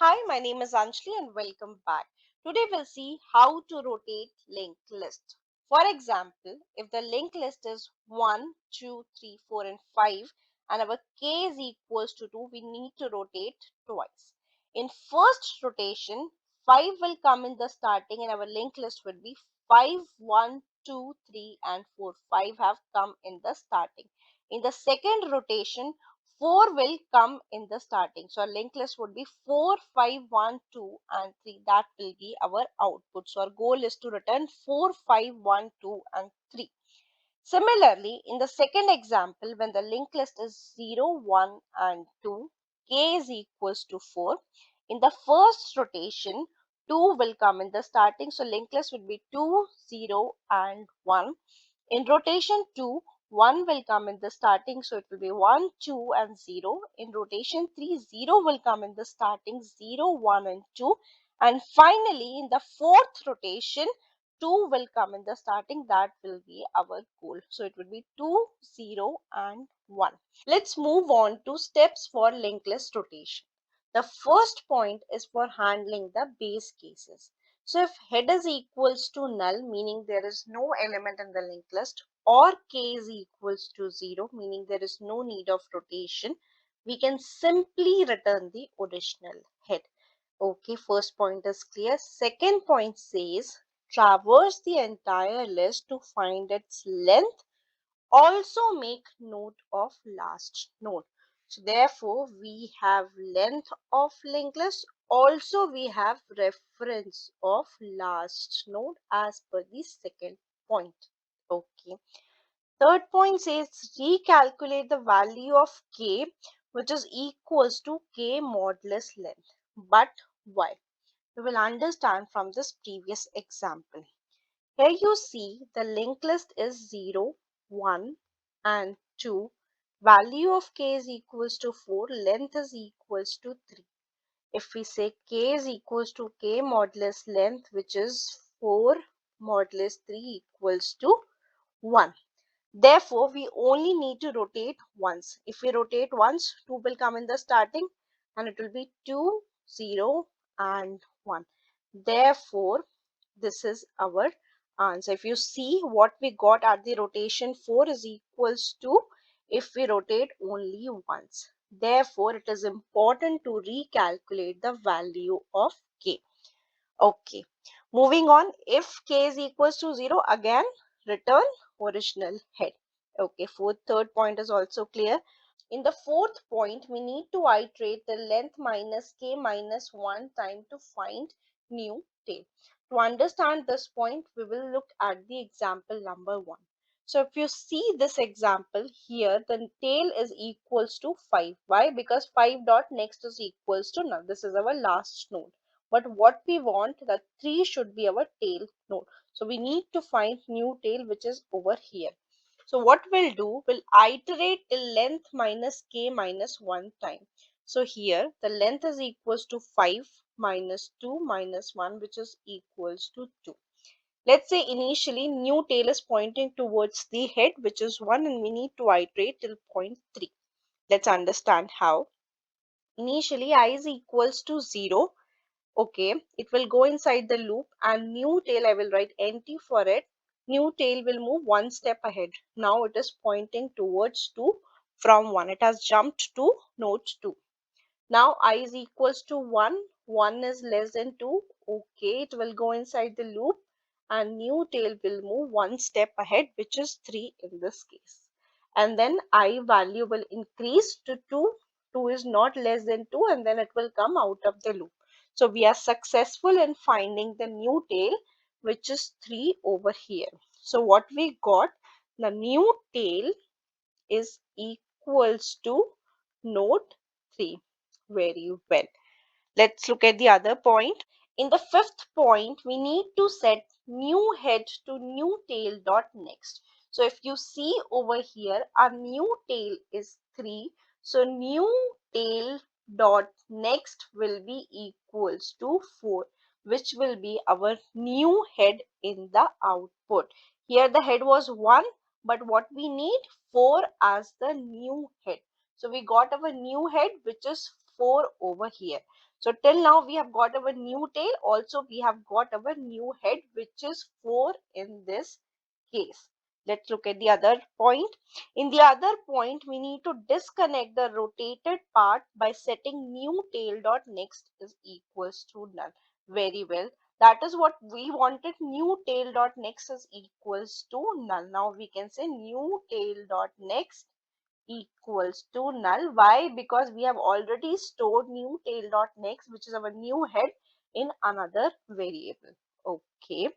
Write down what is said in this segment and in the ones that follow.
Hi, my name is Anjali and welcome back. Today we'll see how to rotate linked list. For example, if the linked list is 1, 2, 3, 4 and 5 and our k is equals to 2, we need to rotate twice. In first rotation, 5 will come in the starting and our linked list will be 5, 1, 2, 3 and 4. 5 have come in the starting. In the second rotation, 4 will come in the starting. So our linked list would be 4, 5, 1, 2 and 3. That will be our output. So our goal is to return 4, 5, 1, 2 and 3. Similarly, in the second example, when the linked list is 0, 1 and 2, k is equals to 4. In the first rotation, 2 will come in the starting. So linked list would be 2, 0 and 1. In rotation 2, 1 will come in the starting, so it will be 1, 2 and 0. In rotation 3, 0 will come in the starting, 0, 1 and 2. And finally, in the fourth rotation, 2 will come in the starting. That will be our goal. So it will be 2, 0 and 1. Let's move on to steps for linked list rotation. The first point is for handling the base cases. So if head is equals to null, meaning there is no element in the linked list, or k is equals to 0, meaning there is no need of rotation, we can simply return the original head. Okay, first point is clear. Second point says traverse the entire list to find its length. Also make note of last node. So therefore, we have length of linked list. Also, we have reference of last node as per the second point. Okay. Third point says recalculate the value of k, which is equals to k modulus length. But why? We will understand from this previous example. Here you see the linked list is 0, 1 and 2. Value of k is equals to 4, length is equals to 3. If we say k is equals to k modulus length, which is 4 modulus 3 equals to 1. Therefore, we only need to rotate once. If we rotate once, 2 will come in the starting and it will be 2, 0 and 1. Therefore, this is our answer. If you see what we got at the rotation 4 is equals to if we rotate only once. Therefore, it is important to recalculate the value of k. Okay, moving on. If k is equals to 0, again return original head. Okay, third point is also clear. In the fourth point, we need to iterate the length minus k minus 1 time to find new tail. To understand this point, we will look at the example number 1. So if you see this example here, the tail is equals to 5. Why? Because 5 dot next is equals to null. This is our last node. But what we want, that 3 should be our tail node. So we need to find new tail, which is over here. So what we'll do, we'll iterate till length minus k minus 1 time. So here the length is equals to 5 minus 2 minus 1, which is equals to 2. Let's say initially new tail is pointing towards the head, which is 1, and we need to iterate till point 3. Let's understand how. Initially I is equals to 0. Okay, it will go inside the loop and new tail, I will write NT for it. New tail will move one step ahead. Now it is pointing towards 2 from 1. It has jumped to node 2. Now I is equals to 1. 1 is less than 2. Okay, it will go inside the loop and new tail will move one step ahead, which is 3 in this case. And then I value will increase to 2. 2 is not less than 2 and then it will come out of the loop. So we are successful in finding the new tail, which is 3 over here. So what we got, the new tail is equals to node 3. Very well. Let's look at the other point. In the fifth point, we need to set new head to new tail dot next. So if you see over here, our new tail is 3. So new tail dot next will be equals to 4, which will be our new head in the output. Here the head was 1, but what we need 4 as the new head. So we got our new head, which is 4 over here. So till now we have got our new tail, also we have got our new head, which is 4 in this case. Let's look at the other point. In the other point, we need to disconnect the rotated part by setting new tail dot next is equals to null. Very well. That is what we wanted. New tail dot next is equals to null. Now we can say new tail dot next equals to null. Why? Because we have already stored new tail dot next, which is our new head, in another variable. Okay.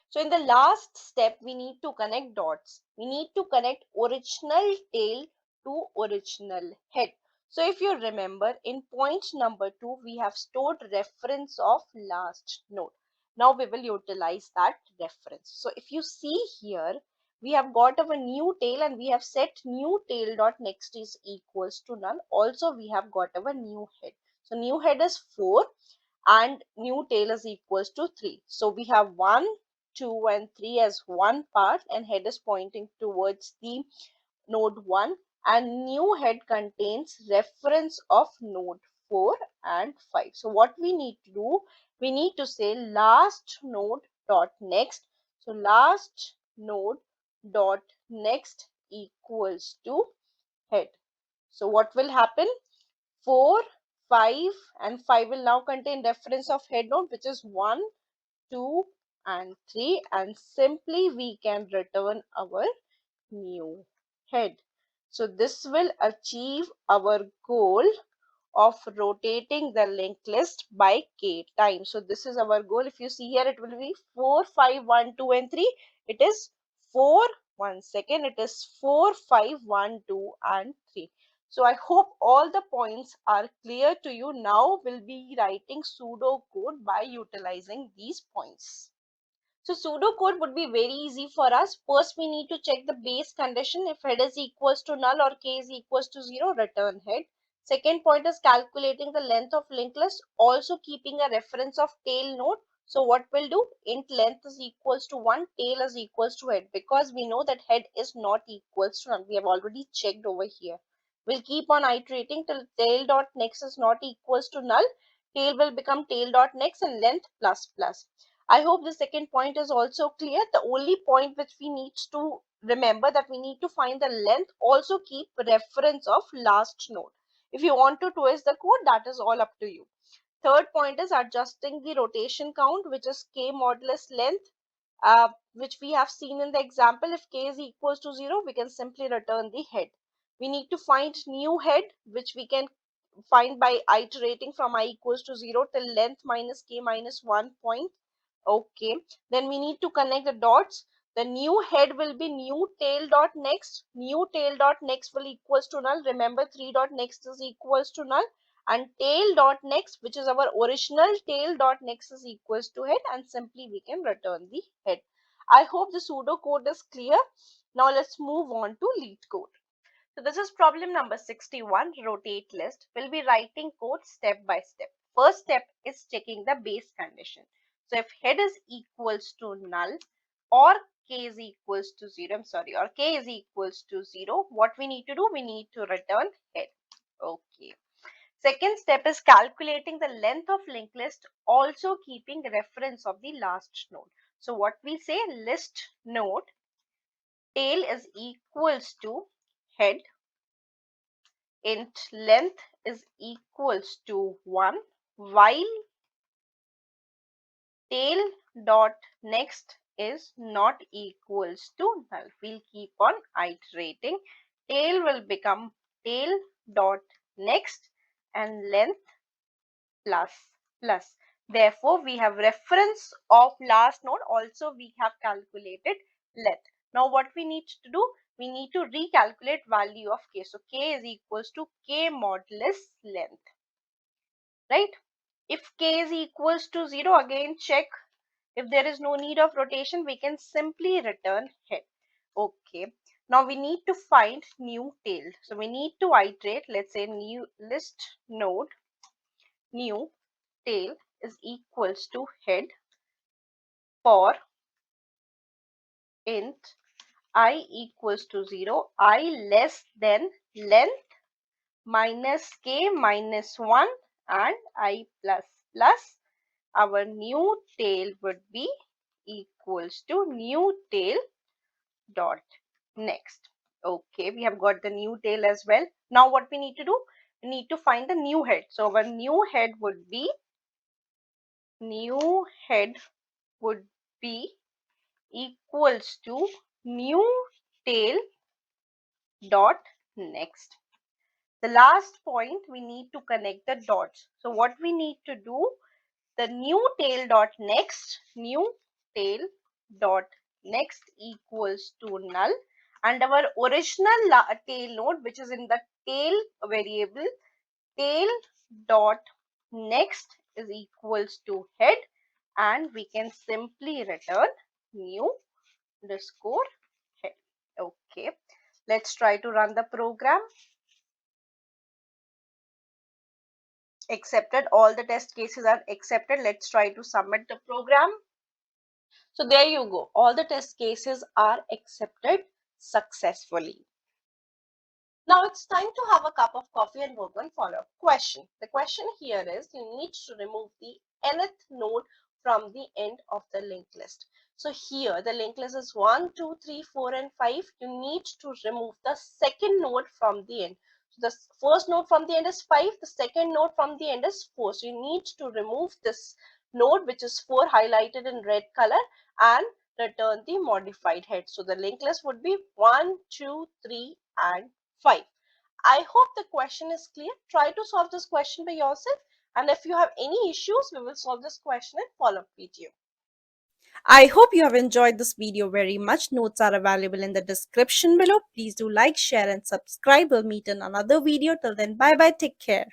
So in the last step, we need to connect dots. We need to connect original tail to original head. So if you remember, in point number 2, we have stored reference of last node. Now we will utilize that reference. So if you see here, we have got our new tail and we have set new tail dot next is equals to null. Also, we have got our new head. So new head is 4 and new tail is equals to 3. So we have 1, 2 and 3 as one part, and head is pointing towards the node 1, and new head contains reference of node 4 and 5. So what we need to do, we need to say last node dot next. So last node dot next equals to head. So what will happen? 4, 5 and 5 will now contain reference of head node, which is 1, 2 and 3, and simply we can return our new head. So this will achieve our goal of rotating the linked list by k times. So this is our goal. If you see here, it will be 4, 5, 1, 2 and 3. It is 4, 1 second, it is 4, 5, 1, 2 and 3. So I hope all the points are clear to you. Now we'll be writing pseudocode by utilizing these points. So pseudocode would be very easy for us. First, we need to check the base condition. If head is equals to null or k is equals to 0, return head. Second point is calculating the length of linked list, also keeping a reference of tail node. So what we'll do, int length is equals to 1, tail is equals to head, because we know that head is not equals to null. We have already checked over here. We'll keep on iterating till tail dot next is not equals to null. Tail will become tail dot next and length plus plus. I hope the second point is also clear. The only point which we need to remember, that we need to find the length, also keep reference of last node. If you want to twist the code, that is all up to you. Third point is adjusting the rotation count, which is k modulus length, which we have seen in the example. If k is equals to 0, we can simply return the head. We need to find new head, which we can find by iterating from I equals to 0 till length minus k minus 1 point. Okay, then we need to connect the dots. The new head will be new tail dot next. New tail dot next will equals to null. Remember, 3 dot next is equals to null, and tail dot next, which is our original tail dot next, is equals to head, and simply we can return the head. I hope the pseudocode is clear. Now let's move on to Leetcode. So this is problem number 61, rotate list. We'll be writing code step by step. First step is checking the base condition. So if head is equals to null or k is equals to 0, or k is equals to 0, what we need to do? We need to return head. Okay. Second step is calculating the length of linked list, also keeping reference of the last node. So what we say, list node tail is equals to head, int length is equals to 1, while tail dot next is not equals to null. We'll keep on iterating. Tail will become tail dot next and length plus plus. Therefore, we have reference of last node. Also, we have calculated length. Now, what we need to do? We need to recalculate value of k. So, k is equals to k modulus length. Right? If k is equals to 0, again check. If there is no need of rotation, we can simply return head. Okay. Now we need to find new tail. So we need to iterate. Let's say new list node new tail is equals to head for int I equals to 0, I less than length minus k minus 1 and I plus plus, our new tail would be equals to new tail dot next. Okay, we have got the new tail as well. Now what we need to do? We need to find the new head. So our new head would be equals to new tail dot next. The last point, we need to connect the dots. So what we need to do, the new tail dot next equals to null, and our original tail node, which is in the tail variable, tail dot next is equals to head, and we can simply return new underscore head. Okay, let's try to run the program. Accepted, all the test cases are accepted. Let's try to submit the program. So there you go, all the test cases are accepted successfully. Now it's time to have a cup of coffee and work on follow-up question. The question here is, you need to remove the nth node from the end of the linked list. So here the linked list is 1, 2, 3, 4 and 5. You need to remove the second node from the end. So the first node from the end is 5, the second node from the end is 4. So you need to remove this node, which is 4, highlighted in red color, and return the modified head. So the linked list would be 1, 2, 3 and 5. I hope the question is clear. Try to solve this question by yourself, and if you have any issues, we will solve this question in follow-up video. I hope you have enjoyed this video very much. Notes are available in the description below. Please do like, share and subscribe. We'll meet in another video. Till then, bye bye. Take care.